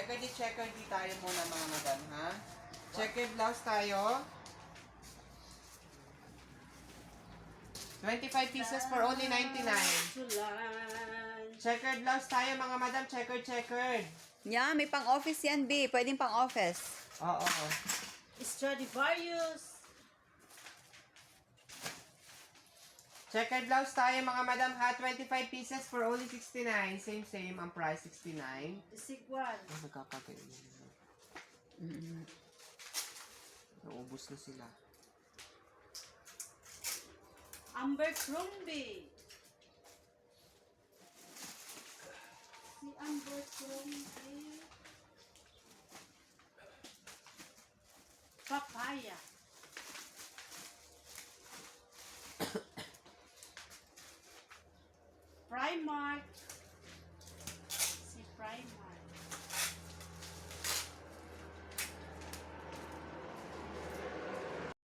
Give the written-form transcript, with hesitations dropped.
Checkered tayo muna mga madam, ha? Checkered blouse tayo. 25 pieces for only 99. Checkered blouse tayo mga madam. Checkered. Yeah, may pang-office yan, B. Pwedeng pang-office. Oo. Stradivarius. Checkered blouse tayo mga madam, ha? 25 pieces for only 69. Same ang price, 69. Sigwan. Nagkakagayon. Naubos na sila. Abercrombie. Si Abercrombie. Papaya. Primark.